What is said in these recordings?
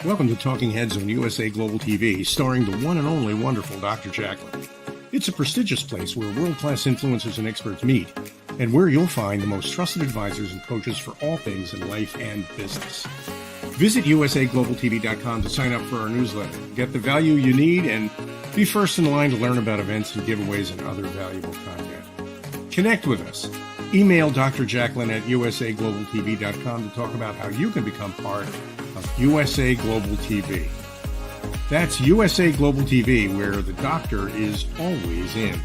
Welcome to Talking Heads on USA Global TV, starring the one and only wonderful Dr. Jacalyn. It's a prestigious place where world-class influencers and experts meet, and where you'll find the most trusted advisors and coaches for all things in life and business. Visit usaglobaltv.com to sign up for our newsletter, get the value you need, and be first in line to learn about events and giveaways and other valuable content. Connect with us. Email Dr. Jacalyn at usaglobaltv.com to talk about how you can become part of USA Global TV. That's USA Global TV, where the doctor is always in.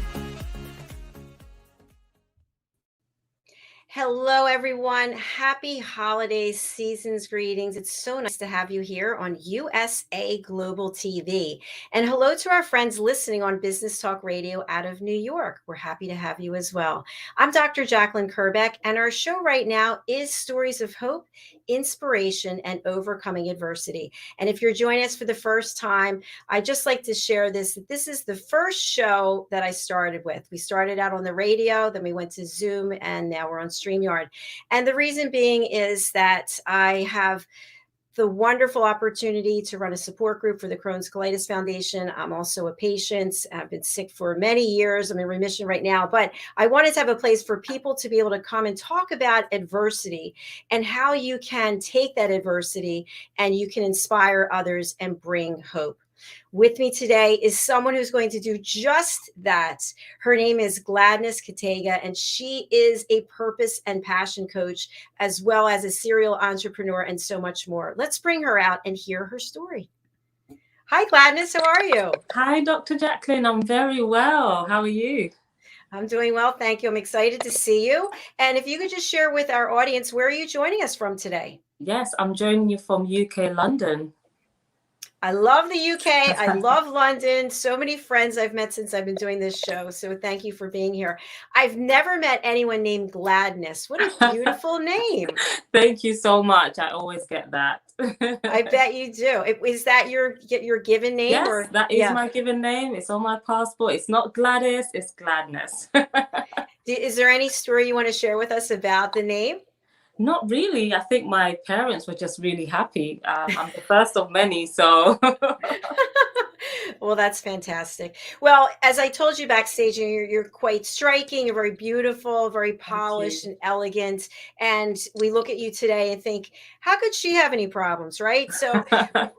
Hello, everyone. Happy holidays, season's greetings. It's so nice to have you here on USA Global TV. And hello to our friends listening on Business Talk Radio out of New York. We're happy to have you as well. I'm Dr. Jacalyn Kerbeck, and our show right now is Stories of Hope, Inspiration, and Overcoming Adversity. And if you're joining us for the first time, I'd just like to share this. This is the first show that I started with. We started out on the radio, then we went to Zoom, and now we're on StreamYard. And the reason being is that I have the wonderful opportunity to run a support group for the Crohn's Colitis Foundation. I'm also a patient. I've been sick for many years. I'm in remission right now, but I wanted to have a place for people to be able to come and talk about adversity and how you can take that adversity and you can inspire others and bring hope. With me today is someone who's going to do just that. Her name is Gladness, Katega, and she is a purpose and passion coach, as well as a serial entrepreneur and so much more. Let's bring her out and hear her story. Hi, Gladness. How are you? Hi, Dr. Jacalyn. I'm very well. How are you? I'm doing well. Thank you. I'm excited to see you. And if you could just share with our audience, where are you joining us from today? Yes, I'm joining you from UK, London. I love the UK. I love London. So many friends I've met since I've been doing this show. So thank you for being here. I've never met anyone named Gladness. What a beautiful name. Thank you so much. I always get that. I bet you do. Is that your given name? Yes, or? That is my given name. It's on my passport. It's not Gladys, it's Gladness. Is there any story you want to share with us about the name? Not really. I think my parents were just really happy. I'm the first of many, so. Well, that's fantastic. Well, as I told you backstage, you're quite striking. You're very beautiful, very polished and elegant. And we look at you today and think, how could she have any problems, right? So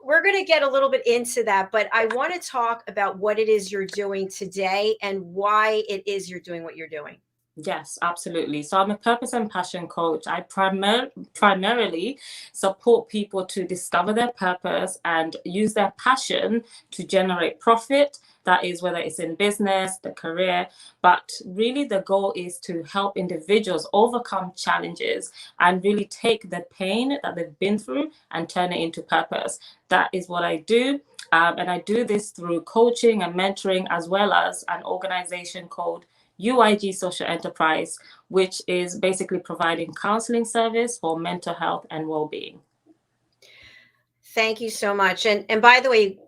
we're going to get a little bit into that. But I want to talk about what it is you're doing today and why it is you're doing what you're doing. Yes, absolutely. So I'm a purpose and passion coach. I primarily support people to discover their purpose and use their passion to generate profit. That is whether it's in business, the career, but really the goal is to help individuals overcome challenges and really take the pain that they've been through and turn it into purpose. That is what I do. And I do this through coaching and mentoring, as well as an organization called UIG Social Enterprise, which is basically providing counseling service for mental health and well-being. Thank you so much. And by the way,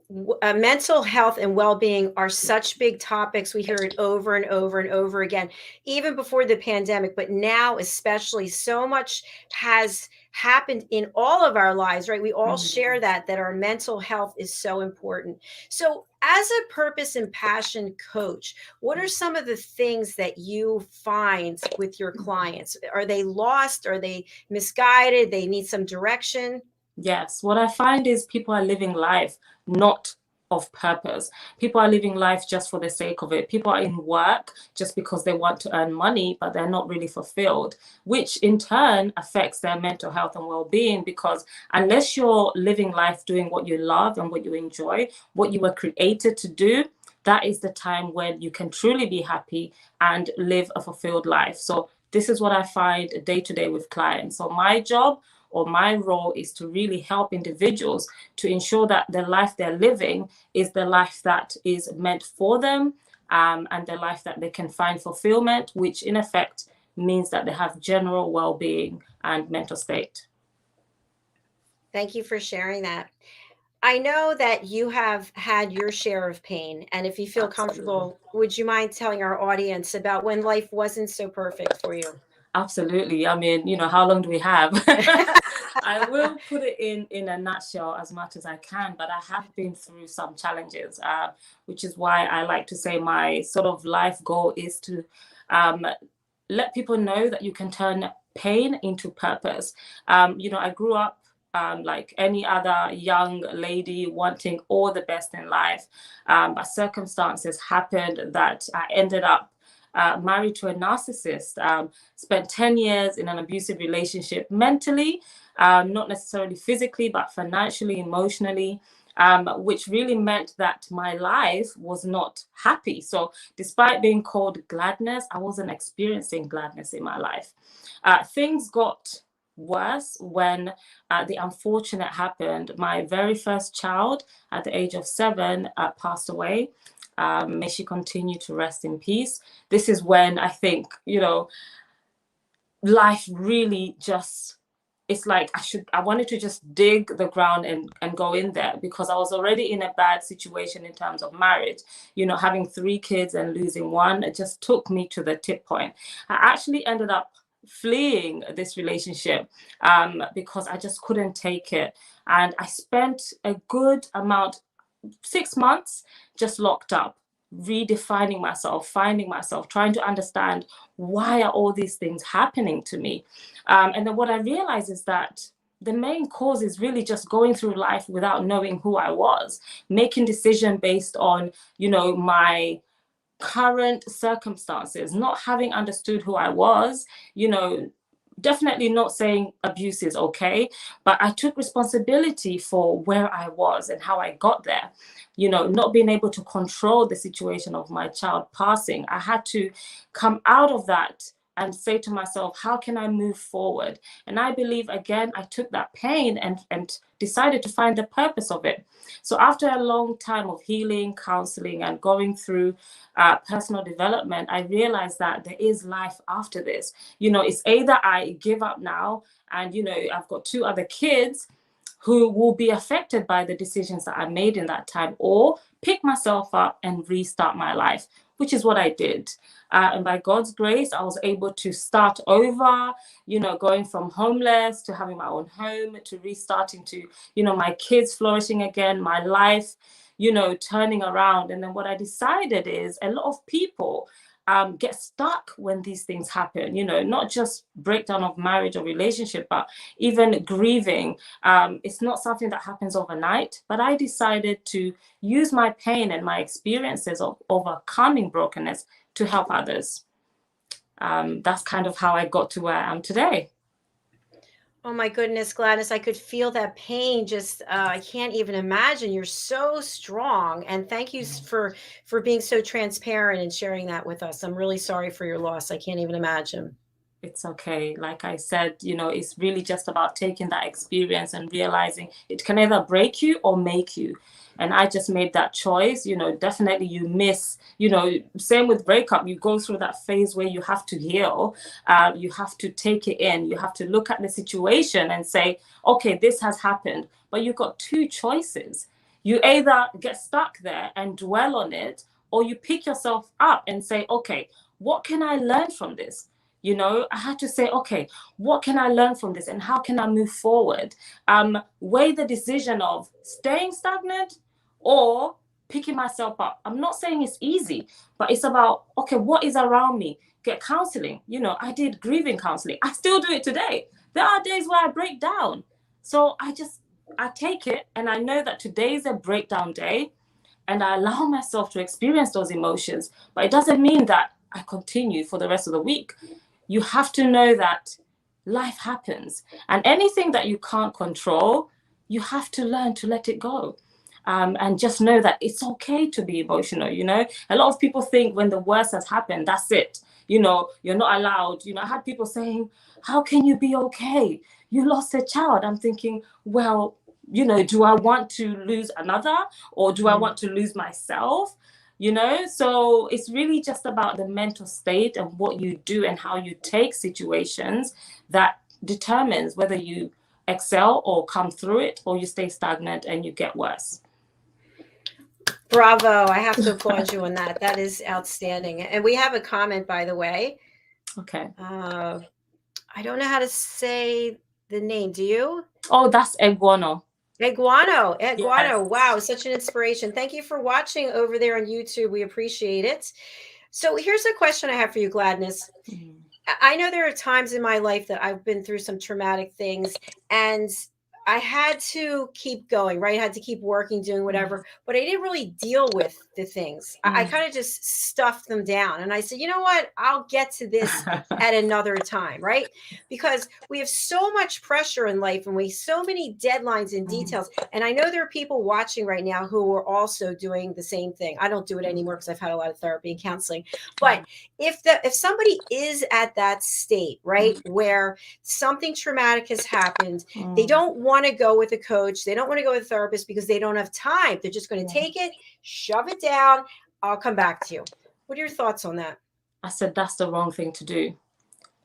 mental health and well-being are such big topics. We hear it over and over and over again, even before the pandemic, but now especially so much has happened in all of our lives, right? We all share that our mental health is so important. So as a purpose and passion coach, what are some of the things that you find with your clients? Are they lost? Are they misguided? They need some direction? Yes, what I find is people are living life not of purpose. People are living life just for the sake of it. People are in work just because they want to earn money, but they're not really fulfilled, which in turn affects their mental health and well-being, because unless you're living life doing what you love and what you enjoy, what you were created to do, that is the time when you can truly be happy and live a fulfilled life. So this is what I find day to day with clients. So my job or my role is to really help individuals to ensure that the life they're living is the life that is meant for them, and the life that they can find fulfillment, which in effect means that they have general well-being and mental state. Thank you for sharing that. I know that you have had your share of pain, and if you feel comfortable, would you mind telling our audience about when life wasn't so perfect for you? Absolutely. I mean, how long do we have? I will put it in a nutshell as much as I can, but I have been through some challenges, which is why I like to say my sort of life goal is to um, let people know that you can turn pain into purpose. I grew up like any other young lady wanting all the best in life, but circumstances happened that I ended up married to a narcissist, spent 10 years in an abusive relationship mentally, not necessarily physically, but financially, emotionally, which really meant that my life was not happy. So despite being called gladness, I wasn't experiencing gladness in my life. Things got worse when the unfortunate happened. My very first child at the age of 7 passed away. May she continue to rest in peace. This is when I think, life really just, it's like I wanted to just dig the ground and go in there, because I was already in a bad situation in terms of marriage. Having 3 kids and losing one, it just took me to the tip point. I actually ended up fleeing this relationship because I just couldn't take it. And I spent a good amount, 6 months, just locked up, redefining myself, finding myself, trying to understand why are all these things happening to me. And then what I realized is that the main cause is really just going through life without knowing who I was, making decisions based on, my current circumstances, not having understood who I was, definitely not saying abuse is okay, but I took responsibility for where I was and how I got there. Not being able to control the situation of my child passing, I had to come out of that and say to myself, how can I move forward? And I believe, again, I took that pain and decided to find the purpose of it. So after a long time of healing, counseling, and going through personal development, I realized that there is life after this. It's either I give up now and, I've got 2 other kids who will be affected by the decisions that I made in that time, or pick myself up and restart my life, which is what I did. And by God's grace, I was able to start over, going from homeless to having my own home, to restarting to, my kids flourishing again, my life, turning around. And then what I decided is a lot of people get stuck when these things happen, not just breakdown of marriage or relationship, but even grieving. It's not something that happens overnight, but I decided to use my pain and my experiences of overcoming brokenness to help others. That's kind of how I got to where I am today. Oh my goodness, Gladness, I could feel that pain. Just I can't even imagine. You're so strong. And thank you for being so transparent and sharing that with us. I'm really sorry for your loss. I can't even imagine. It's okay. Like I said, it's really just about taking that experience and realizing it can either break you or make you. And I just made that choice. Definitely you miss, same with breakup, you go through that phase where you have to heal. You have to take it in. You have to look at the situation and say, okay, this has happened. But you've got 2 choices. You either get stuck there and dwell on it, or you pick yourself up and say, okay, what can I learn from this? I had to say, okay, what can I learn from this and how can I move forward? Weigh the decision of staying stagnant or picking myself up. I'm not saying it's easy, but it's about, okay, what is around me? Get counseling. I did grieving counseling. I still do it today. There are days where I break down. So I take it, and I know that today is a breakdown day, and I allow myself to experience those emotions, but it doesn't mean that I continue for the rest of the week. You have to know that life happens, and anything that you can't control, you have to learn to let it go. And just know that it's okay to be emotional. A lot of people think when the worst has happened, that's it. You're not allowed. I had people saying, how can you be okay? You lost a child. I'm thinking, well, do I want to lose another, or do I want to lose myself? So it's really just about the mental state and what you do and how you take situations that determines whether you excel or come through it, or you stay stagnant and you get worse. Bravo. I have to applaud you on that. That is outstanding. And we have a comment, by the way. Okay. I don't know how to say the name. Do you? Oh, that's Iguano. Iguano. Yes. Iguano. Wow, such an inspiration. Thank you for watching over there on YouTube. We appreciate it. So here's a question I have for you, Gladness. Mm. I know there are times in my life that I've been through some traumatic things, and I had to keep going, right? I had to keep working, doing whatever, but I didn't really deal with the things. I kind of just stuffed them down. And I said, you know what? I'll get to this at another time, right? Because we have so much pressure in life and we so many deadlines and details. And I know there are people watching right now who are also doing the same thing. I don't do it anymore because I've had a lot of therapy and counseling. But if somebody is at that state, right, where something traumatic has happened, they don't want to go with a coach, they don't want to go with a therapist because they don't have time. They're just going to take it, shove it down. I'll come back to you. What are your thoughts on that? I said that's the wrong thing to do.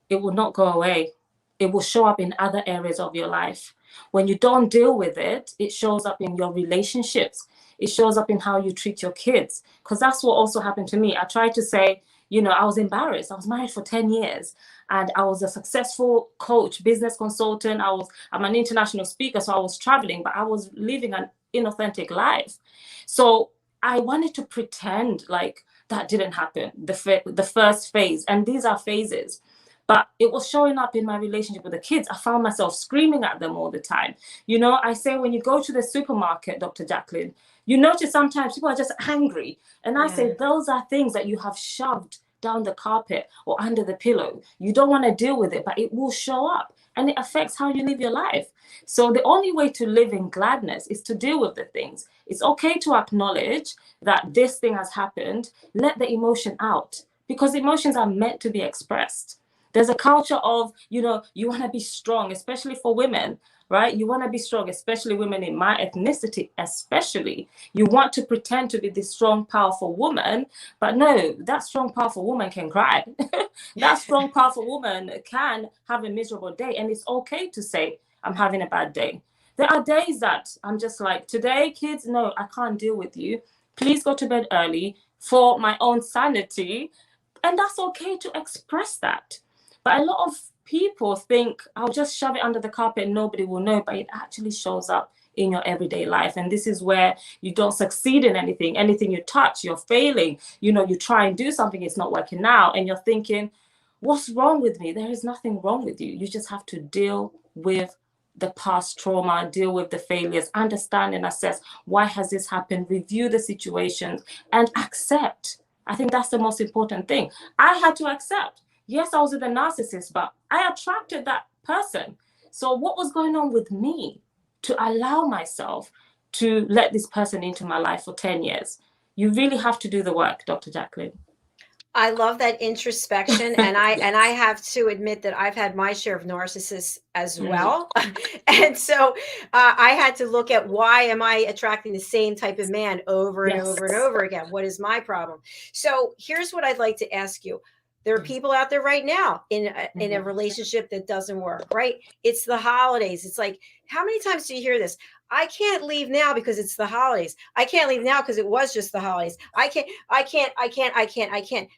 It will not go away. It will show up in other areas of your life. When you don't deal with it, it shows up in your relationships. It shows up in how you treat your kids. Because that's what also happened to me. I tried to say, you know, I was embarrassed. I was married for 10 years and I was a successful coach, business consultant. I'm an international speaker, so I was traveling, but I was living an inauthentic life. So I wanted to pretend like that didn't happen, the first phase. And these are phases. But it was showing up in my relationship with the kids. I found myself screaming at them all the time. You know, I say when you go to the supermarket, Dr. Jacalyn, you notice sometimes people are just angry. And I say those are things that you have shoved down the carpet or under the pillow. You don't want to deal with it, but it will show up and it affects how you live your life. So the only way to live in gladness is to deal with the things. It's okay to acknowledge that this thing has happened. Let the emotion out because emotions are meant to be expressed. There's a culture of, you know, you want to be strong, especially for women, right? You want to be strong, especially women in my ethnicity, especially. You want to pretend to be this strong, powerful woman, but no, that strong, powerful woman can cry. That strong, powerful woman can have a miserable day, and it's okay to say, I'm having a bad day. There are days that I'm just like, today, kids, no, I can't deal with you. Please go to bed early for my own sanity. And that's okay to express that. But a lot of people think, I'll just shove it under the carpet and nobody will know, but it actually shows up in your everyday life. And this is where you don't succeed in anything. Anything you touch, you're failing. You know, you try and do something, it's not working out. And you're thinking, what's wrong with me? There is nothing wrong with you. You just have to deal with the past trauma, deal with the failures, understand and assess why has this happened, review the situations and accept. I think that's the most important thing. I had to accept. Yes, I was with a narcissist, but I attracted that person. So what was going on with me to allow myself to let this person into my life for 10 years? You really have to do the work, Dr. Jacalyn. I love that introspection, and I have to admit that I've had my share of narcissists as well. And so I had to look at why am I attracting the same type of man over and over and over again? What is my problem? So here's what I'd like to ask you. There are people out there right now in a relationship that doesn't work, right? It's the holidays. It's like, how many times do you hear this? I can't leave now because it's the holidays. I can't leave now because it was just the holidays. I can't.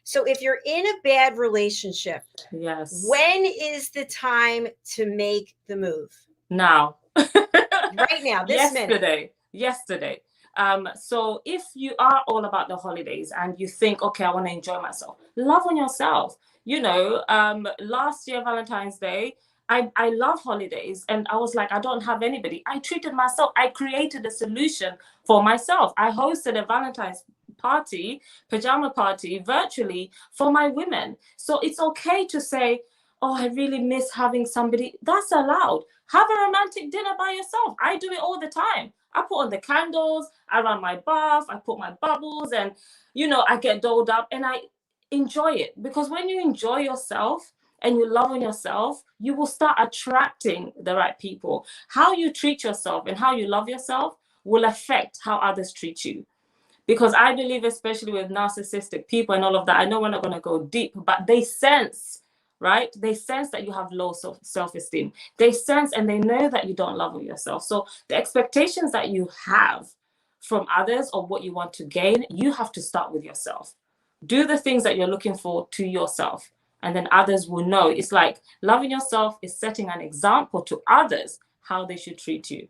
So if you're in a bad relationship, when is the time to make the move? Now. Right now, this minute. Yesterday. So if you are all about the holidays and you think, okay, I want to enjoy myself, love on yourself. You know, last year, Valentine's Day, I love holidays and I was like, I don't have anybody. I treated myself. I created a solution for myself. I hosted a Valentine's party, pajama party virtually for my women. So it's okay to say, oh, I really miss having somebody. That's allowed. Have a romantic dinner by yourself. I do it all the time. I put on the candles, I run my bath, I put my bubbles and, you know, I get dolled up and I enjoy it. Because when you enjoy yourself and you love on yourself, you will start attracting the right people. How you treat yourself and how you love yourself will affect how others treat you. Because I believe, especially with narcissistic people and all of that, I know we're not going to go deep, but they sense, right? They sense that you have low self-esteem. They sense and they know that you don't love yourself. So the expectations that you have from others or what you want to gain, you have to start with yourself. Do the things that you're looking for to yourself. and then others will know. It's like loving yourself is setting an example to others how they should treat you.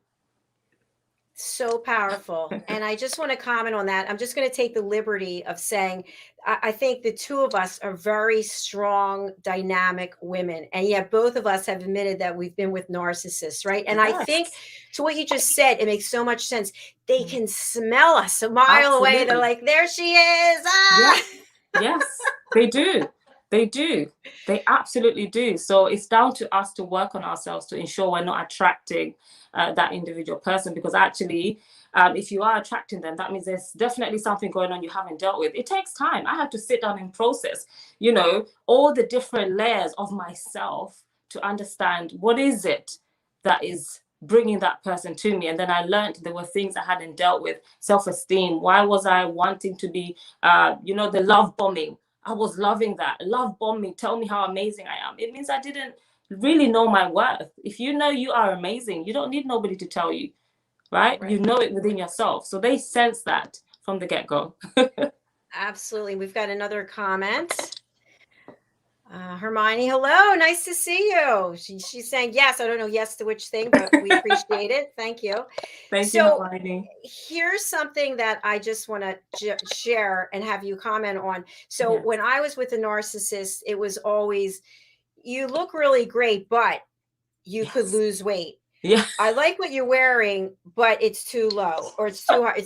So powerful. And I just want to comment on that. I'm just going to take the liberty of saying, I think the two of us are very strong, dynamic women. And yet both of us have admitted that we've been with narcissists, right? And I think to what you just said, it makes so much sense. They can smell us a mile away. They're like, there she is. Ah! Yes, they do. They do. They absolutely do. So it's down to us to work on ourselves to ensure we're not attracting that individual person, because actually, if you are attracting them, that means there's definitely something going on you haven't dealt with. It takes time. I have to sit down and process, you know, all the different layers of myself to understand what is it that is bringing that person to me. And then I learned there were things I hadn't dealt with. Self-esteem. Why was I wanting to be, you know, the love bombing? I was loving that. Love bombing. Tell me how amazing I am. It means I didn't really know my worth. If you know you are amazing, you don't need nobody to tell you, right? You know it within yourself. So they sense that from the get-go. Absolutely. We've got another comment. Hermione, hello, nice to see you. She's saying yes. I don't know yes to which thing, but we appreciate it. Thank you. Thank you, Hermione. Here's something that I just want to share and have you comment on. So when I was with a narcissist, it was always, you look really great, but you could lose weight. Yeah. I like what you're wearing, but it's too low or it's too hard.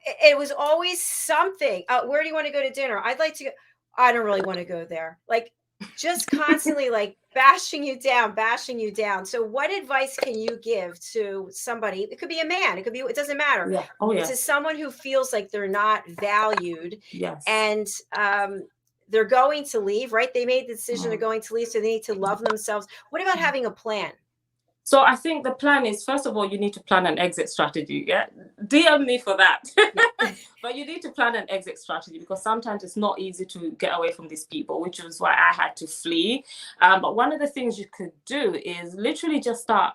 It was always something. Where do you want to go to dinner? I'd like to go. I don't really want to go there. Like, just constantly like bashing you down. So what advice can you give to somebody? It could be a man, it could be, it doesn't matter. To someone who feels like they're not valued and they're going to leave, right? They made the decision they're going to leave, so they need to love themselves. What about having a plan? So I think the plan is, first of all, you need to plan an exit strategy. Yeah, DM me for that. But you need to plan an exit strategy, because sometimes it's not easy to get away from these people, which is why I had to flee. But one of the things you could do is literally just start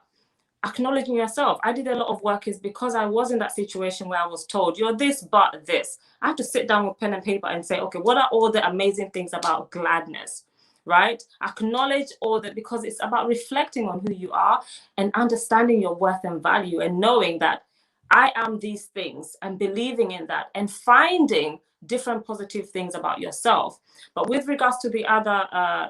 acknowledging yourself. I did a lot of work is because I was in that situation where I was told, you're this, but this. I had to sit down with pen and paper and say, okay, what are all the amazing things about Gladness? Right? Acknowledge all that, because it's about reflecting on who you are and understanding your worth and value and knowing that I am these things and believing in that and finding different positive things about yourself. But with regards to the other,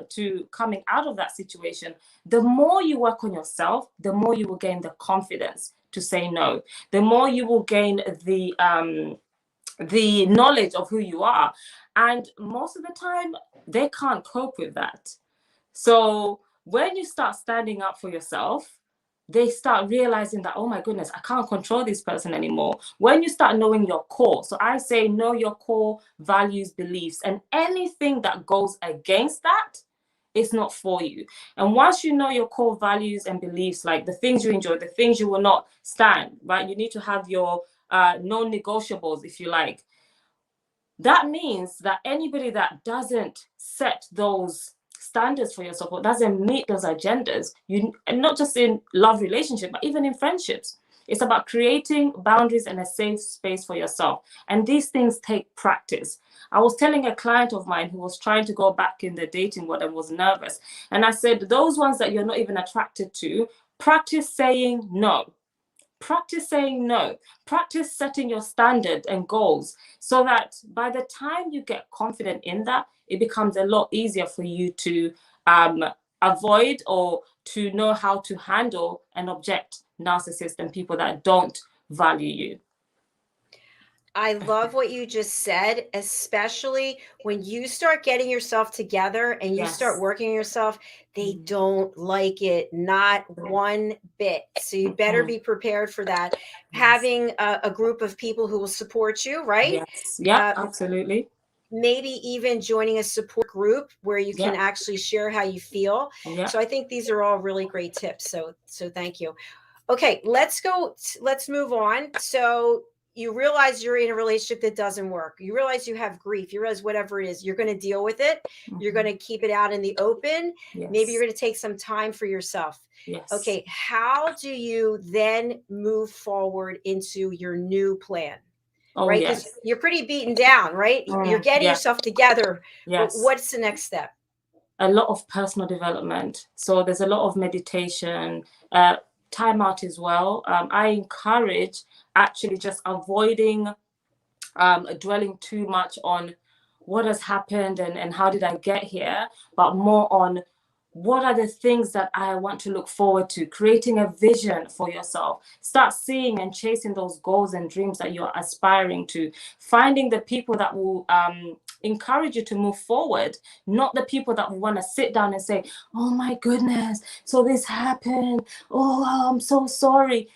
to coming out of that situation, the more you work on yourself, the more you will gain the confidence to say no. The more you will gain the knowledge of who you are. And most of the time, they can't cope with that. So when you start standing up for yourself, they start realizing that, oh my goodness, I can't control this person anymore. When you start knowing your core, so I say know your core values, beliefs, and anything that goes against that, it's not for you. And once you know your core values and beliefs, like the things you enjoy, the things you will not stand, right? You need to have your non-negotiables, if you like. That means that anybody that doesn't set those standards for yourself or doesn't meet those agendas, and not just in love relationship, but even in friendships, it's about creating boundaries and a safe space for yourself. And these things take practice. I was telling a client of mine who was trying to go back in the dating world and was nervous. And I said, those ones that you're not even attracted to, practice saying no. Practice saying no. Practice setting your standard and goals so that by the time you get confident in that, it becomes a lot easier for you to avoid or to know how to handle and object narcissists and people that don't value you. I love what you just said, especially when you start getting yourself together and you start working on yourself. They don't like it, not one bit. So you better be prepared for that. Having a group of people who will support you, right? Yes. Yeah, absolutely. Maybe even joining a support group where you can actually share how you feel. So I think these are all really great tips. So thank you. Okay, let's move on. So you realize you're in a relationship that doesn't work. You realize you have grief. You realize whatever it is, you're going to deal with it. You're going to keep it out in the open. Maybe you're going to take some time for yourself. Okay, how do you then move forward into your new plan? Right? Because you're pretty beaten down, right? You're getting yourself together. What's the next step? a lot of personal development. So there's a lot of meditation, time out as well. I encourage actually just avoiding dwelling too much on what has happened and how did I get here, but more on what are the things that I want to look forward to, creating a vision for yourself. Start seeing and chasing those goals and dreams that you're aspiring to, finding the people that will encourage you to move forward, not the people that want to sit down and say, oh my goodness, so this happened, oh, I'm so sorry.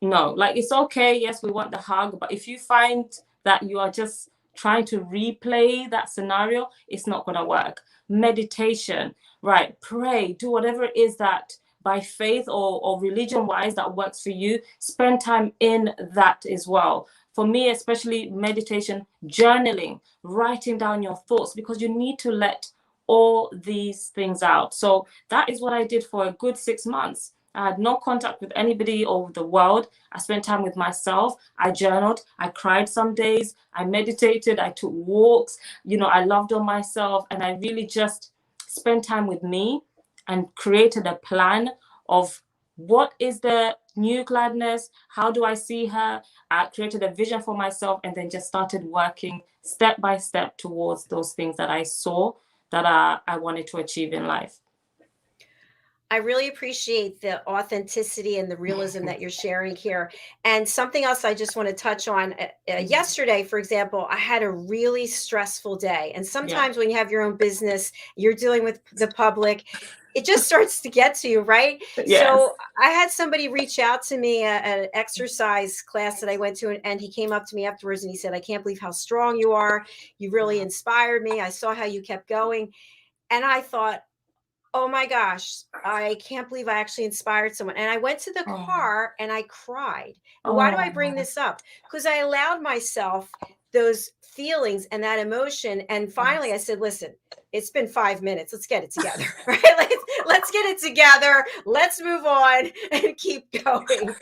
No, like, it's okay, yes, we want the hug, but if you find that you are just trying to replay that scenario, it's not going to work. Meditation, right? Pray, do whatever it is that by faith or religion wise that works for you. Spend time in that as well. For me, especially meditation, journaling, writing down your thoughts, because you need to let all these things out. So that is what I did for a good 6 months. I had no contact with anybody over the world. I spent time with myself. I journaled. I cried some days. I meditated. I took walks. You know, I loved on myself. And I really just spent time with me and created a plan of what is the new Gladness? How do I see her? I created a vision for myself and then just started working step by step towards those things that I saw that I wanted to achieve in life. I really appreciate the authenticity and the realism that you're sharing here. And something else I just want to touch on. Yesterday, for example, I had a really stressful day. And sometimes when you have your own business, you're dealing with the public, it just starts to get to you, right? Yes. So I had somebody reach out to me at an exercise class that I went to, and he came up to me afterwards and he said, I can't believe how strong you are. You really inspired me. I saw how you kept going. And I thought, oh my gosh, I can't believe I actually inspired someone. And I went to the car and I cried. And why do I bring this up? Because I allowed myself those feelings and that emotion. And finally I said, listen, it's been 5 minutes. Let's get it together, right? Let's get it together. Let's move on and keep going.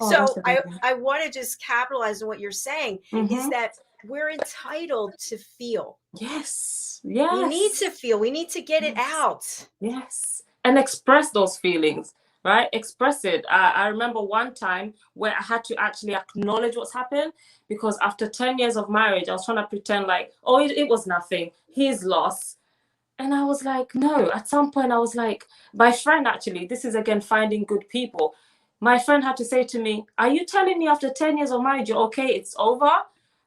So I want to just capitalize on what you're saying is that we're entitled to feel. Yes. Yes. We need to feel. We need to get it out. Yes. And express those feelings, right? Express it. I remember one time where I had to actually acknowledge what's happened, because after 10 years of marriage, I was trying to pretend like, oh, it was nothing. He's lost. And I was like, no. At some point, I was like, my friend, actually, this is again finding good people. My friend had to say to me, are you telling me after 10 years of marriage, you're okay, it's over?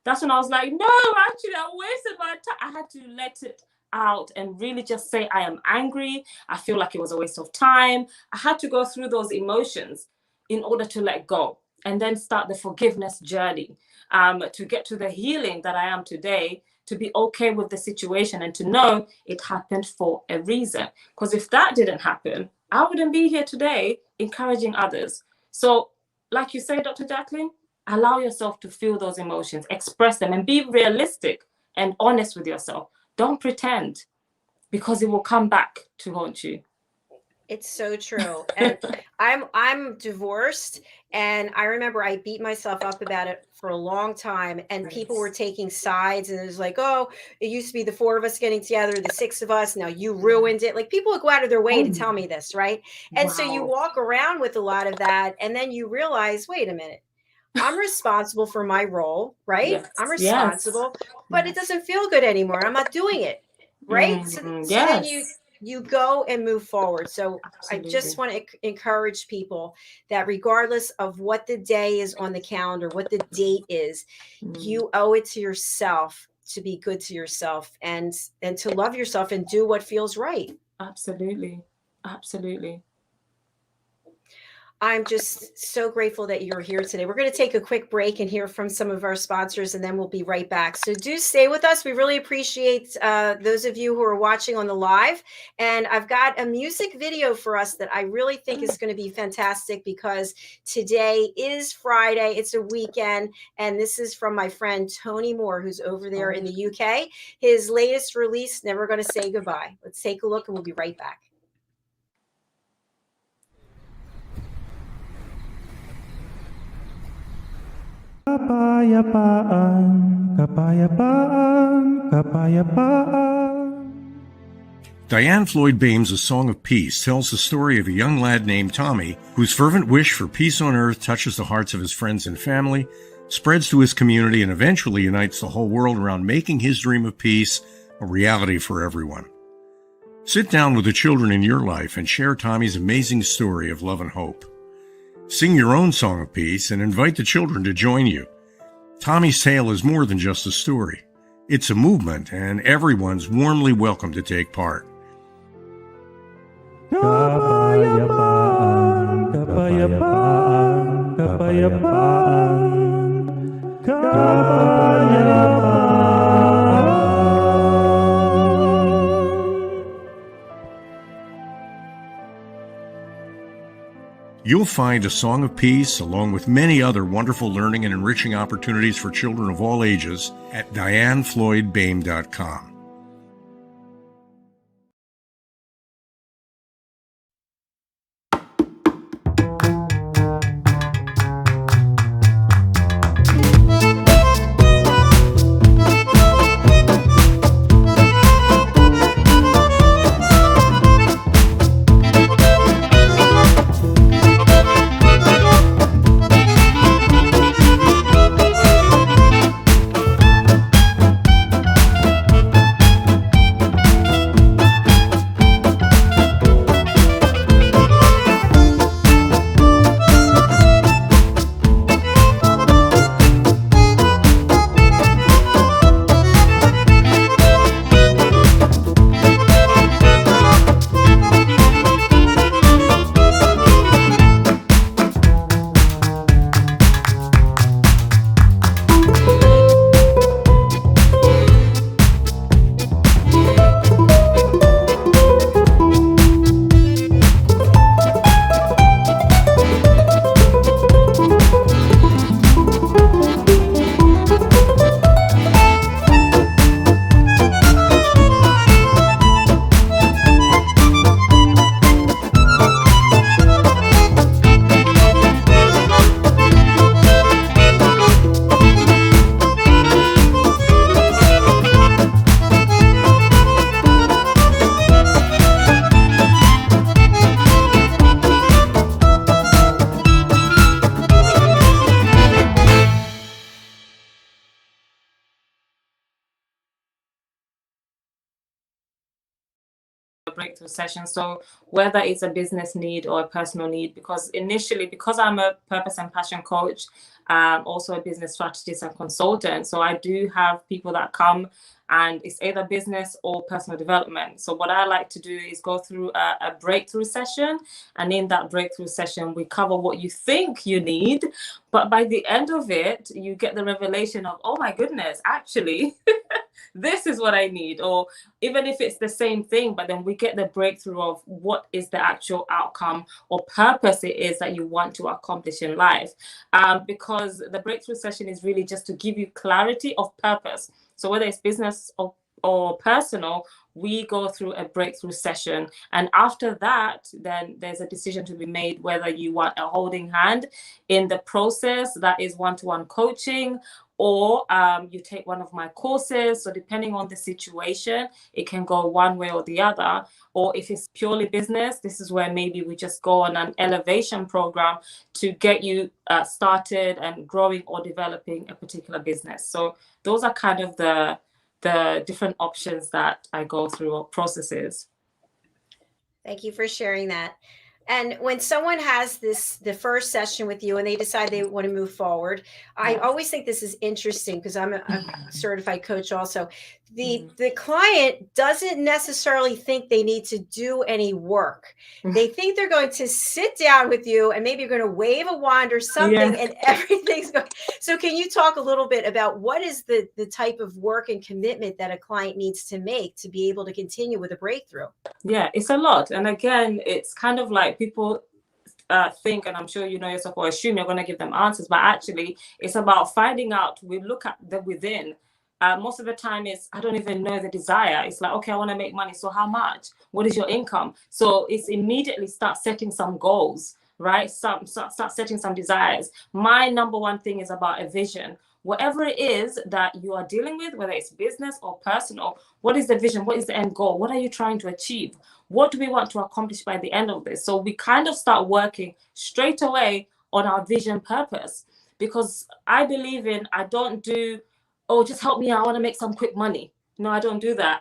That's when I was like, no, actually, I wasted my time. I had to let it out and really just say, I am angry. I feel like it was a waste of time. I had to go through those emotions in order to let go and then start the forgiveness journey, to get to the healing that I am today, to be okay with the situation and to know it happened for a reason. Because if that didn't happen, I wouldn't be here today encouraging others. So like you say, Dr. Jacalyn, allow yourself to feel those emotions, express them, and be realistic and honest with yourself. Don't pretend, because it will come back to haunt you. It's so true. And I'm divorced, and I remember I beat myself up about it for a long time, and people were taking sides, and it was like, oh, it used to be the 4 of us getting together, the 6 of us, now you ruined it. Like, people would go out of their way to tell me this, right? And so you walk around with a lot of that, and then you realize, wait a minute, I'm responsible for my role, right? Yes. I'm responsible, but it doesn't feel good anymore. I'm not doing it, right? So then you go and move forward. So absolutely. I just want to encourage people that regardless of what the day is on the calendar, what the date is, you owe it to yourself to be good to yourself and to love yourself and do what feels right. Absolutely. Absolutely. I'm just so grateful that you're here today. We're going to take a quick break and hear from some of our sponsors, and then we'll be right back. So do stay with us. We really appreciate those of you who are watching on the live. And I've got a music video for us that I really think is going to be fantastic, because today is Friday. It's a weekend. And this is from my friend Tony Moore, who's over there in the UK. His latest release, Never Gonna Say Goodbye. Let's take a look and we'll be right back. Kapayapaan, kapayapaan, kapayapaan. Diane Floyd Bame's A Song of Peace tells the story of a young lad named Tommy whose fervent wish for peace on earth touches the hearts of his friends and family, spreads to his community, and eventually unites the whole world around making his dream of peace a reality for everyone. Sit down with the children in your life and share Tommy's amazing story of love and hope. Sing your own song of peace and invite the children to join you. Tommy's tale is more than just a story. It's a movement, and everyone's warmly welcome to take part. Kapayapaan, kapayapaan, kapayapaan, kapayapaan. You'll find A Song of Peace, along with many other wonderful learning and enriching opportunities for children of all ages, at dianefloydbame.com. breakthrough session. So whether it's a business need or a personal need, because I'm a purpose and passion coach, also a business strategist and consultant. So I do have people that come and it's either business or personal development. So what I like to do is go through a breakthrough session. And in that breakthrough session, we cover what you think you need. But by the end of it, you get the revelation of, oh my goodness, actually, this is what I need. Or even if it's the same thing, but then we get the breakthrough of what is the actual outcome or purpose it is that you want to accomplish in life. Because the breakthrough session is really just to give you clarity of purpose. So whether it's business or personal, we go through a breakthrough session. And after that, then there's a decision to be made whether you want a holding hand in the process, that is one-to-one coaching, or you take one of my courses. So depending on the situation, it can go one way or the other. Or if it's purely business, this is where maybe we just go on an elevation program to get you started and growing or developing a particular business. So those are kind of the different options that I go through, or processes. Thank you for sharing that. And when someone has the first session with you and they decide they want to move forward, I always think this is interesting because I'm a certified coach also. The client doesn't necessarily think they need to do any work. They think they're going to sit down with you and maybe you're going to wave a wand or something and everything's going. So can you talk a little bit about what is the type of work and commitment that a client needs to make to be able to continue with a breakthrough? Yeah, it's a lot. And again, it's kind of like people think, and I'm sure you know yourself or assume you're going to give them answers, but actually it's about finding out. We look at the within. Most of the time it's, I don't even know the desire. It's like, okay, I want to make money. So how much? What is your income? So it's immediately start setting some goals. right? Start setting some desires. My number one thing is about a vision. Whatever it is that you are dealing with, whether it's business or personal, what is the vision? What is the end goal? What are you trying to achieve? What do we want to accomplish by the end of this? So we kind of start working straight away on our vision purpose, because I believe in, I don't do, oh, just help me out, I want to make some quick money. No, I don't do that.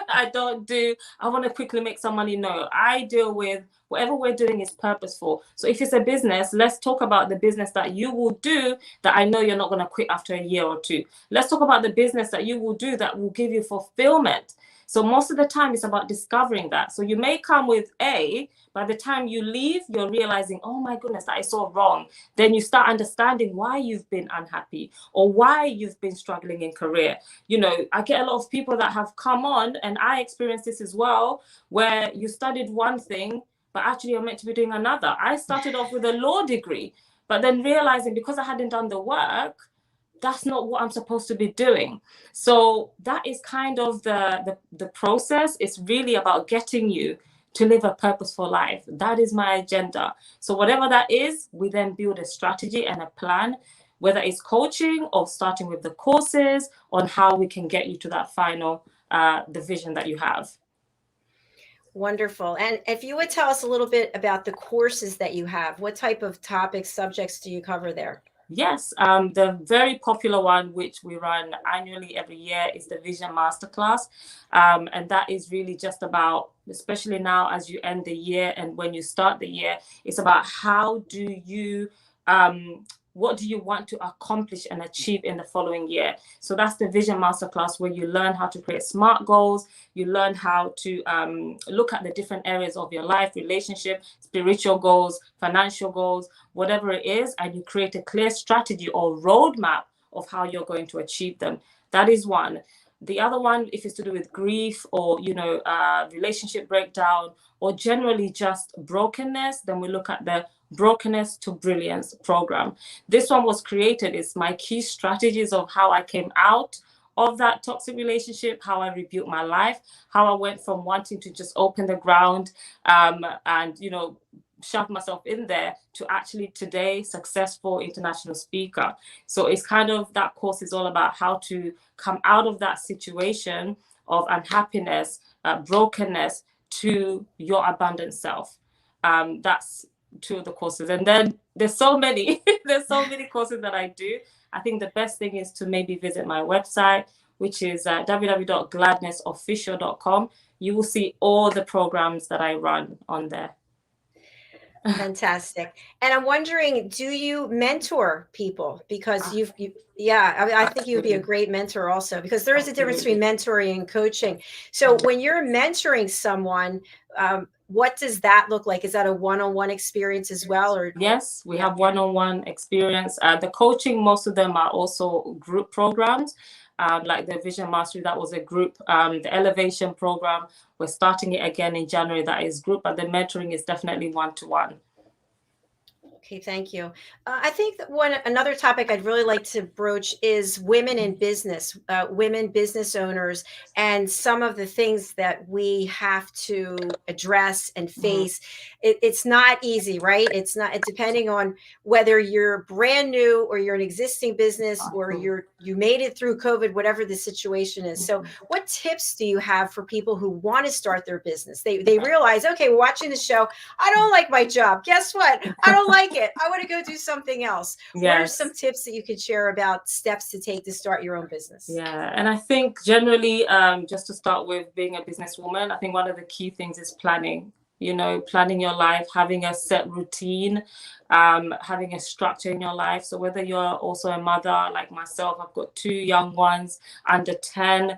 I don't do, I want to quickly make some money. No, I deal with whatever we're doing is purposeful. So if it's a business, let's talk about the business that you will do that I know you're not going to quit after a year or two. Let's talk about the business that you will do that will give you fulfillment. So most of the time it's about discovering that. So you may come with A, by the time you leave, you're realizing, oh my goodness, that is so wrong. Then you start understanding why you've been unhappy or why you've been struggling in career. You know, I get a lot of people that have come on, and I experienced this as well, where you studied one thing, but actually you're meant to be doing another. I started off with a law degree, but then realizing because I hadn't done the work, that's not what I'm supposed to be doing. So that is kind of the process. It's really about getting you to live a purposeful life. That is my agenda. So whatever that is, we then build a strategy and a plan, whether it's coaching or starting with the courses on how we can get you to that final, the vision that you have. Wonderful. And if you would tell us a little bit about the courses that you have, what type of topics, subjects do you cover there? Yes, the very popular one, which we run annually every year, is the Vision Masterclass. And that is really just about, especially now as you end the year and when you start the year, it's about how do you, what do you want to accomplish and achieve in the following year? So that's the Vision Masterclass, where you learn how to create SMART goals. You learn how to look at the different areas of your life, relationship, spiritual goals, financial goals, whatever it is, and you create a clear strategy or roadmap of how you're going to achieve them. That is one. The other one, if it's to do with grief or, you know, relationship breakdown, or generally just brokenness, then we look at the Brokenness to Brilliance program. This one was created, it's my key strategies of how I came out of that toxic relationship, how I rebuilt my life, how I went from wanting to just open the ground and, you know, shove myself in there to actually today successful international speaker. So it's kind of, that course is all about how to come out of that situation of unhappiness, brokenness, to your abundant self. That's two of the courses. And then there's so many, there's so many courses that I do. I think the best thing is to maybe visit my website, which is www.gladnessofficial.com. You will see all the programs that I run on there. Fantastic. And I'm wondering, do you mentor people? Because I think you would be a great mentor also, because there is a difference between mentoring and coaching. So when you're mentoring someone, what does that look like? Is that a one-on-one experience as well? Or yes, we have one-on-one experience. The coaching, most of them are also group programs. Like the Vision Mastery, that was a group. The Elevation program, we're starting it again in January. That is group, but the mentoring is definitely one-to-one. Okay, thank you. I think that another topic I'd really like to broach is women in business, women business owners, and some of the things that we have to address and face. It's not easy, right? It's depending on whether you're brand new or you're an existing business or you made it through COVID, whatever the situation is. So what tips do you have for people who want to start their business? They realize, okay, we're watching the show, I don't like my job. Guess what? I don't like it. I want to go do something else. Yes. What are some tips that you could share about steps to take to start your own business? Yeah, and I think generally, just to start with, being a businesswoman, I think one of the key things is planning. You know, planning your life, having a set routine, having a structure in your life. So whether you're also a mother like myself, I've got 2 young ones under 10,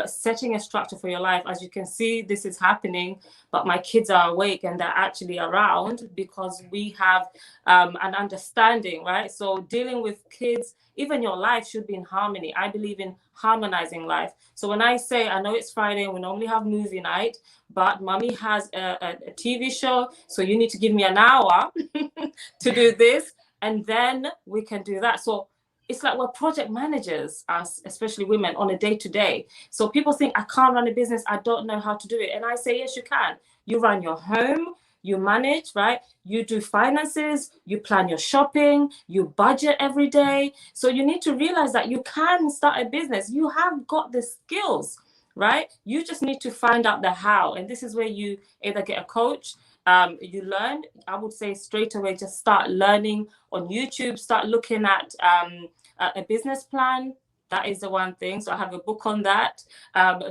setting a structure for your life. As you can see, this is happening, but my kids are awake and they're actually around because we have an understanding, right? So dealing with kids, even your life should be in harmony. I believe in harmonizing life. So when I say, I know it's Friday and we normally have movie night, but mommy has a TV show, so you need to give me an hour to do this, and then we can do that. So it's like we're project managers, us, especially women, on a day-to-day. So people think, I can't run a business, I don't know how to do it. And I say, yes, you can. You run your home, you manage, right? You do finances, you plan your shopping, you budget every day. So you need to realize that you can start a business. You have got the skills, right? You just need to find out the how. And this is where you either get a coach, you learn. I would say straight away, just start learning on YouTube, start looking at a business plan. That is the one thing. So I have a book on that.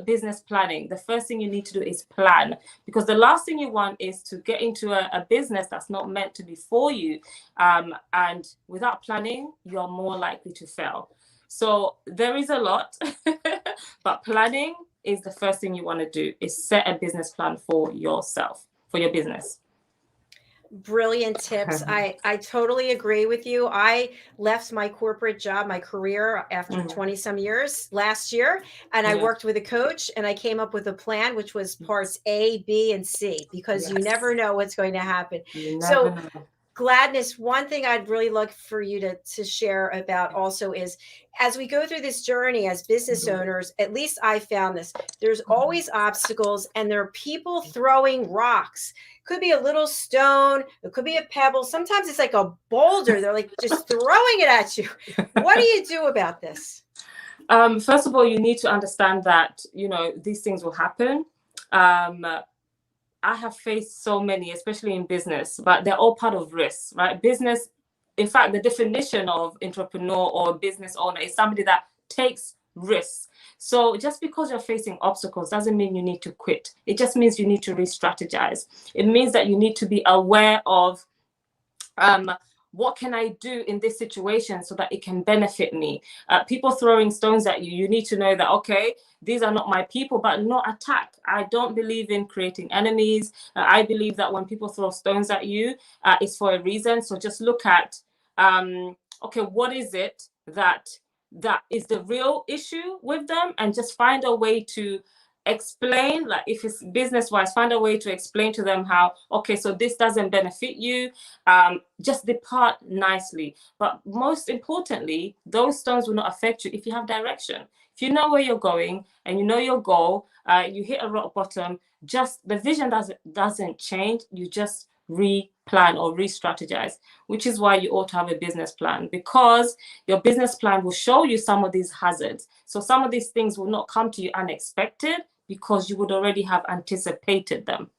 Business planning. The first thing you need to do is plan, because the last thing you want is to get into a business that's not meant to be for you. And without planning, you're more likely to fail. So there is a lot, but planning is the first thing you want to do, is set a business plan for yourself, for your business. Brilliant tips. I totally agree with you. I left my corporate job, my career, after 20 some years last year, and I worked with a coach, and I came up with a plan, which was parts A, B, and C, because you never know what's going to happen. So Gladness, one thing I'd really like for you to share about also is, as we go through this journey as business owners, at least I found this, there's always obstacles, and there are people throwing rocks. Could be a little stone, it could be a pebble. Sometimes it's like a boulder. They're like just throwing it at you. What do you do about this? First of all, you need to understand that, these things will happen. I have faced so many, especially in business, but they're all part of risks, right? Business, in fact, the definition of entrepreneur or business owner is somebody that takes risks. So just because you're facing obstacles doesn't mean you need to quit. It just means you need to re-strategize. It means that you need to be aware of what can I do in this situation so that it can benefit me? People throwing stones at you, you need to know that, okay, these are not my people, but not attack. I don't believe in creating enemies. I believe that when people throw stones at you, it's for a reason. So just look at, okay, what is it that is the real issue with them, and just find a way to explain, like if it's business wise, find a way to explain to them how, okay, so this doesn't benefit you, just depart nicely. But most importantly, those stones will not affect you if you have direction. If you know where you're going and you know your goal, you hit a rock bottom, just the vision doesn't change, you just re-plan or re-strategize, which is why you ought to have a business plan, because your business plan will show you some of these hazards. So some of these things will not come to you unexpected, because you would already have anticipated them.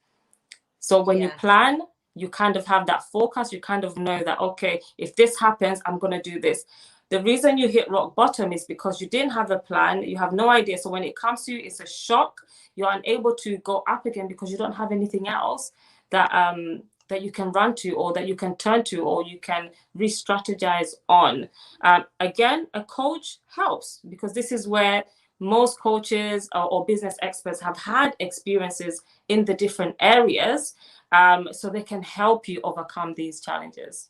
So when you plan, you kind of have that forecast, you kind of know that, okay, if this happens, I'm going to do this. The reason you hit rock bottom is because you didn't have a plan, you have no idea. So when it comes to you, it's a shock. You're unable to go up again because you don't have anything else that you can run to, or that you can turn to, or you can re-strategize on. Again, a coach helps, because this is where most coaches or business experts have had experiences in the different areas, so they can help you overcome these challenges.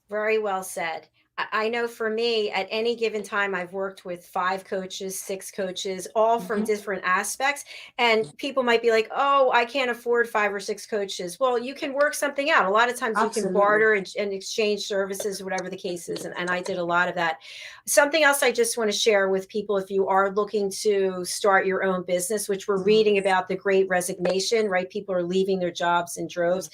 Very well said. I know for me, at any given time, I've worked with 5 coaches, 6 coaches, all from different aspects. And people might be like, oh, I can't afford 5 or 6 coaches. Well, you can work something out. A lot of times you can barter and exchange services, whatever the case is. And I did a lot of that. Something else I just want to share with people, if you are looking to start your own business, which we're reading about the Great Resignation, right? People are leaving their jobs in droves,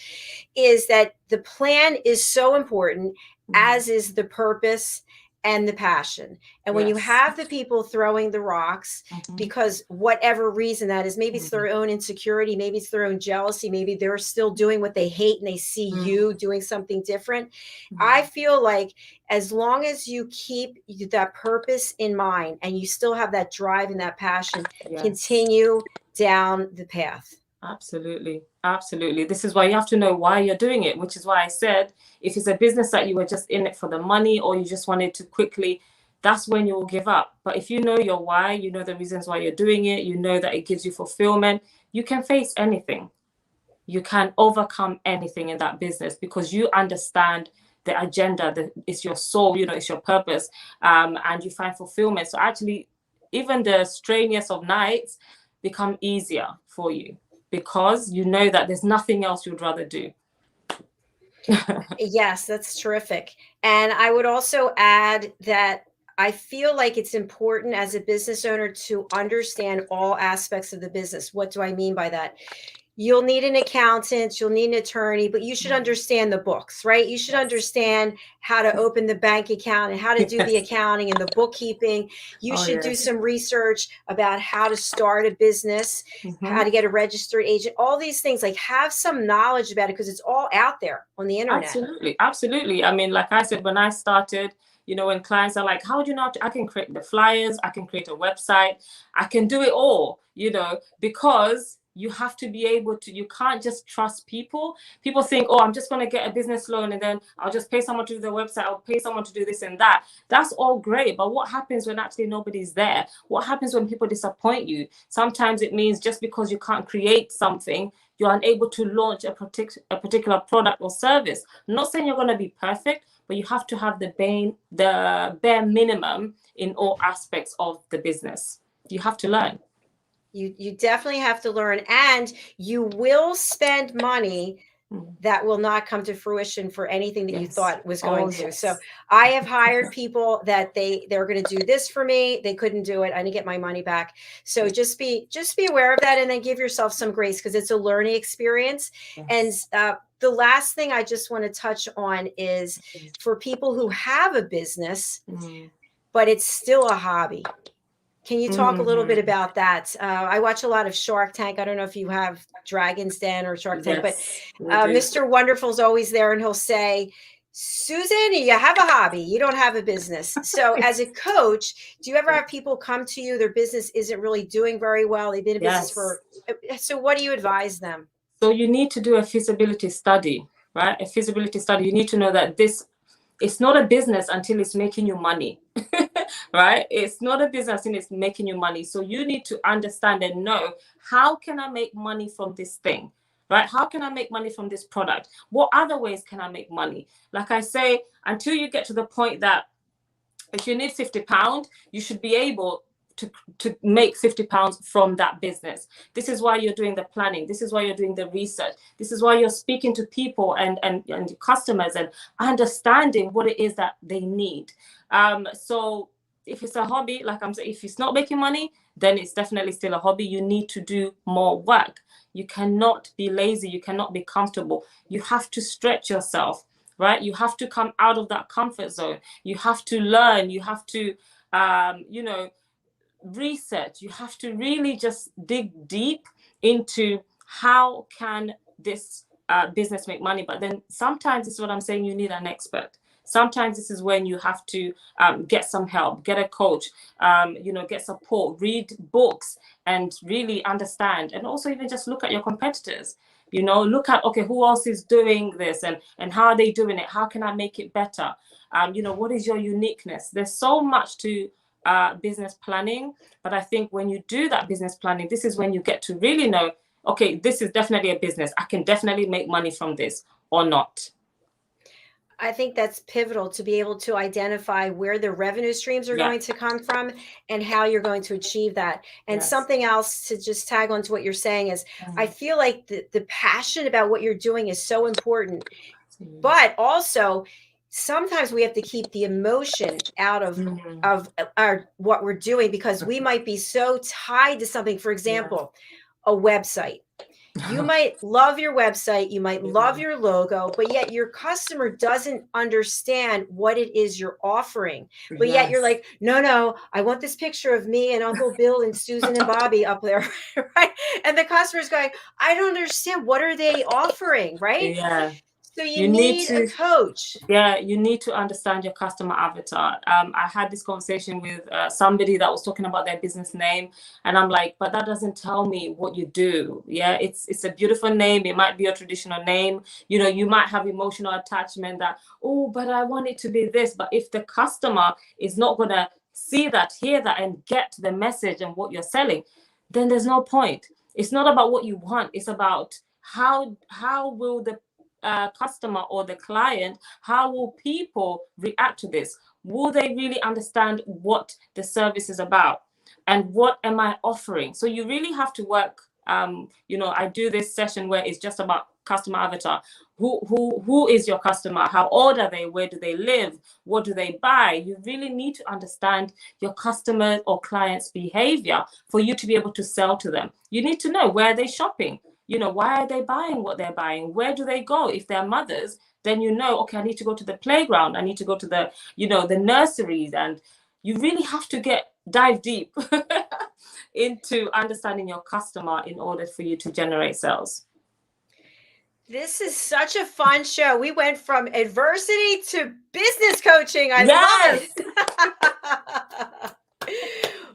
is that the plan is so important, as is the purpose and the passion. And when you have the people throwing the rocks, because whatever reason that is, maybe it's their own insecurity, maybe it's their own jealousy, maybe they're still doing what they hate and they see you doing something different. I feel like as long as you keep that purpose in mind and you still have that drive and that passion, continue down the path. Absolutely. Absolutely. This is why you have to know why you're doing it, which is why I said, if it's a business that you were just in it for the money, or you just wanted to quickly, that's when you will give up. But if you know your why, you know the reasons why you're doing it, you know that it gives you fulfillment, you can face anything. You can overcome anything in that business, because you understand the agenda, it's your soul, it's your purpose, and you find fulfillment. So actually, even the strenuous of nights become easier for you, because you know that there's nothing else you'd rather do. Yes, that's terrific. And I would also add that I feel like it's important as a business owner to understand all aspects of the business. What do I mean by that? you'll need an accountant, you'll need an attorney, but you should understand the books, right? You should understand how to open the bank account and how to do the accounting and the bookkeeping. You should do some research about how to start a business, how to get a registered agent, all these things. Like, have some knowledge about it, because it's all out there on the internet. Absolutely. Absolutely. I mean, like I said, when I started, you know, when clients are like, how do you know? I can create the flyers, I can create a website, I can do it all, you know, because you have to be able to, you can't just trust people. People think, oh, I'm just going to get a business loan and then I'll just pay someone to do the website, I'll pay someone to do this and that. That's all great. But what happens when actually nobody's there? What happens when people disappoint you? Sometimes it means just because you can't create something, you're unable to launch a particular product or service. I'm not saying you're going to be perfect, but you have to have the bare minimum in all aspects of the business. You have to learn. You definitely have to learn, and you will spend money that will not come to fruition for anything that you thought was going to. So I have hired people that they're going to do this for me. They couldn't do it. I didn't get my money back. So just be aware of that, and then give yourself some grace, because it's a learning experience. And the last thing I just want to touch on is for people who have a business, but it's still a hobby. Can you talk a little bit about that? I watch a lot of Shark Tank. I don't know if you have Dragon's Den or Shark Tank, but Mr. Wonderful's always there, and he'll say, Susan, you have a hobby, you don't have a business. So as a coach, do you ever have people come to you, their business isn't really doing very well, they've been in business so what do you advise them? So you need to do a feasibility study, right? A feasibility study. You need to know that it's not a business until it's making you money, right? It's not a business until it's making you money. So you need to understand and know, how can I make money from this thing, right? How can I make money from this product? What other ways can I make money? Like I say, until you get to the point that if you need £50, you should be able to make £50 from that business. This is why you're doing the planning. This is why you're doing the research. This is why you're speaking to people and customers and understanding what it is that they need. So if it's a hobby, like I'm saying, if it's not making money, then it's definitely still a hobby. You need to do more work. You cannot be lazy. You cannot be comfortable. You have to stretch yourself, right? You have to come out of that comfort zone. You have to learn. You have to, research. You have to really just dig deep into how can this business make money. But then sometimes this is what I'm saying, you need an expert. Sometimes this is when you have to get some help, get a coach, get support, read books and really understand. And also even just look at your competitors, look at, okay, who else is doing this and how are they doing it? How can I make it better? What is your uniqueness? There's so much to business planning, but I think when you do that business planning, this is when you get to really know, okay, this is definitely a business. I can definitely make money from this or not. I think that's pivotal, to be able to identify where the revenue streams are going to come from and how you're going to achieve that. And something else to just tag on to what you're saying is, I feel like the passion about what you're doing is so important, but also sometimes we have to keep the emotion out of our what we're doing, because we might be so tied to something. For example, a website. You might love your website, you might love your logo, but yet your customer doesn't understand what it is you're offering. But yet you're like, no, I want this picture of me and Uncle Bill and Susan and Bobby up there, right? And the customer's going, I don't understand. What are they offering, right? Yeah. So you need a coach. Yeah, you need to understand your customer avatar. I had this conversation with somebody that was talking about their business name, and I'm like, but that doesn't tell me what you do. Yeah, it's a beautiful name. It might be a traditional name. You might have emotional attachment that, oh, but I want it to be this. But if the customer is not going to see that, hear that, and get the message and what you're selling, then there's no point. It's not about what you want. It's about how will the customer or the client, how will people react to this? Will they really understand what the service is about and what am I offering? So you really have to work. I do this session where it's just about customer avatar. Who is your customer? How old are they? Where do they live? What do they buy? You really need to understand your customer or client's behavior for you to be able to sell to them. You need to know, where are they shopping? why are they buying what they're buying? Where do they go? If they're mothers, then okay, I need to go to the playground. I need to go to the, the nurseries. And you really have to dive deep into understanding your customer in order for you to generate sales. This is such a fun show. We went from adversity to business coaching. I love it.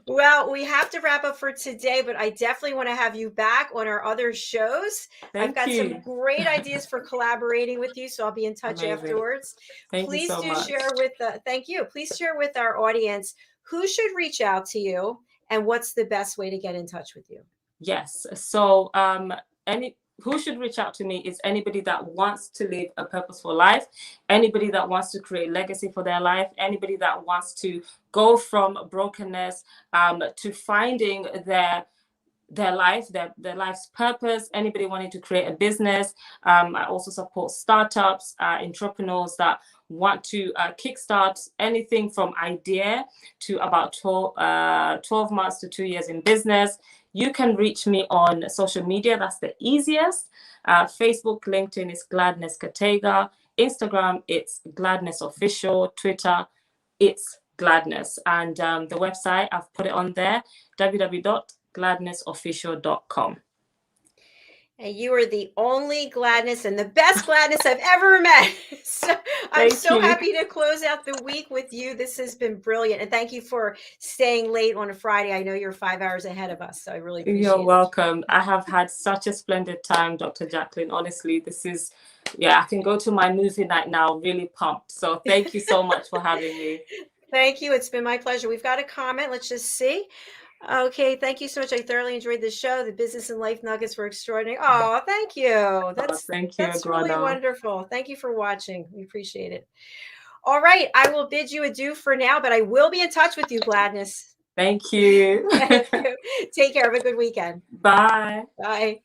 Well, we have to wrap up for today, but I definitely want to have you back on our other shows. I've got some great ideas for collaborating with you, so I'll be in touch afterwards. Please do share with thank you. Please share with our audience who should reach out to you and what's the best way to get in touch with you. Yes. So who should reach out to me is anybody that wants to live a purposeful life, anybody that wants to create legacy for their life, anybody that wants to go from brokenness to finding their life, their life's purpose, anybody wanting to create a business. I also support startups, entrepreneurs that want to kickstart anything from idea to about 12 months to 2 years in business. You can reach me on social media. That's the easiest. Facebook, LinkedIn is Gladness Katega. Instagram, it's Gladness Official. Twitter, it's Gladness. And the website, I've put it on there, www.gladnessofficial.com. And you are the only Gladness and the best Gladness I've ever met. So I'm so happy to close out the week with you. This has been brilliant. And thank you for staying late on a Friday. I know you're 5 hours ahead of us, so I really appreciate it. You're welcome. I have had such a splendid time, Dr. Jacalyn. Honestly, this is, I can go to my movie night now, really pumped. So thank you so much for having me. Thank you. It's been my pleasure. We've got a comment. Let's just see. Okay, thank you so much. I thoroughly enjoyed the show. The business and life nuggets were extraordinary. Oh, thank you. That's really wonderful. Thank you for watching. We appreciate it. All right, I will bid you adieu for now, but I will be in touch with you, Gladness. Thank you. Thank you. Take care. Have a good weekend. Bye. Bye.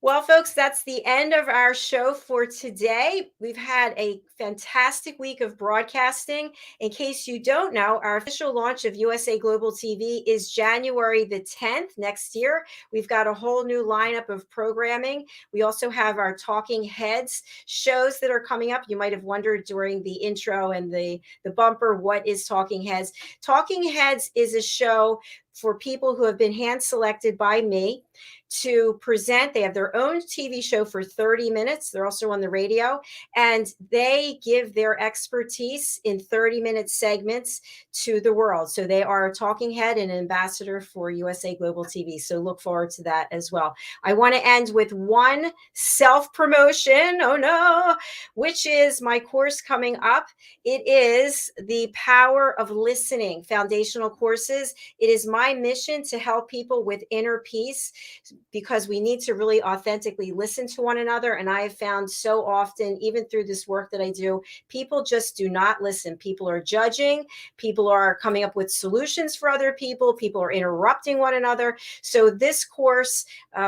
Well, folks, that's the end of our show for today. We've had a fantastic week of broadcasting. In case you don't know, our official launch of USA Global TV is January the 10th next year. We've got a whole new lineup of programming. We also have our Talking Heads shows that are coming up. You might have wondered during the intro and the bumper, what is Talking Heads? Talking Heads is a show for people who have been hand selected by me to present. They have their own TV show for 30 minutes. They're also on the radio, and they give their expertise in 30-minute segments to the world. So they are a talking head and an ambassador for USA Global TV. So look forward to that as well. I want to end with one self-promotion, which is my course coming up. It is the Power of Listening Foundational Courses. It is my mission to help people with inner peace, because we need to really authentically listen to one another. And I have found so often, even through this work that I do, people just do not listen. People are judging. People are coming up with solutions for other people. People are interrupting one another. So this course,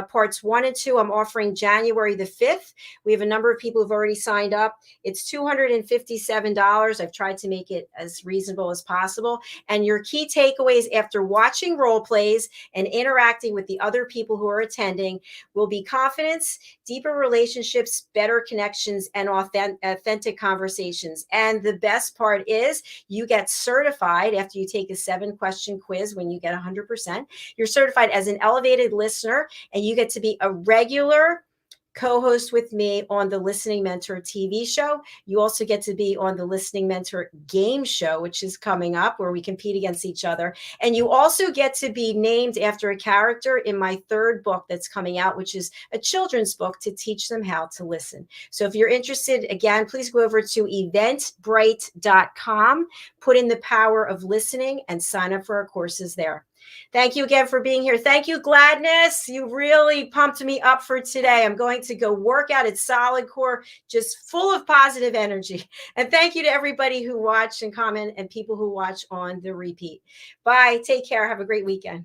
parts 1 and 2, I'm offering January the 5th. We have a number of people who've already signed up. It's $257. I've tried to make it as reasonable as possible. And your key takeaways after watching role plays and interacting with the other people who are attending will be confidence, deeper relationships, better connections, and authentic conversations. And the best part is you get certified after you take a 7-question quiz. When you get 100%, you're certified as an elevated listener, and you get to be a regular co-host with me on the Listening Mentor TV show. You also get to be on the Listening Mentor game show, which is coming up, where we compete against each other. And you also get to be named after a character in my 3rd book that's coming out, which is a children's book to teach them how to listen. So if you're interested, again, please go over to eventbrite.com, put in the Power of Listening, and sign up for our courses there. Thank you again for being here. Thank you, Gladness. You really pumped me up for today. I'm going to go work out at Solid Core, just full of positive energy. And thank you to everybody who watched and comment, and people who watch on the repeat. Bye. Take care. Have a great weekend.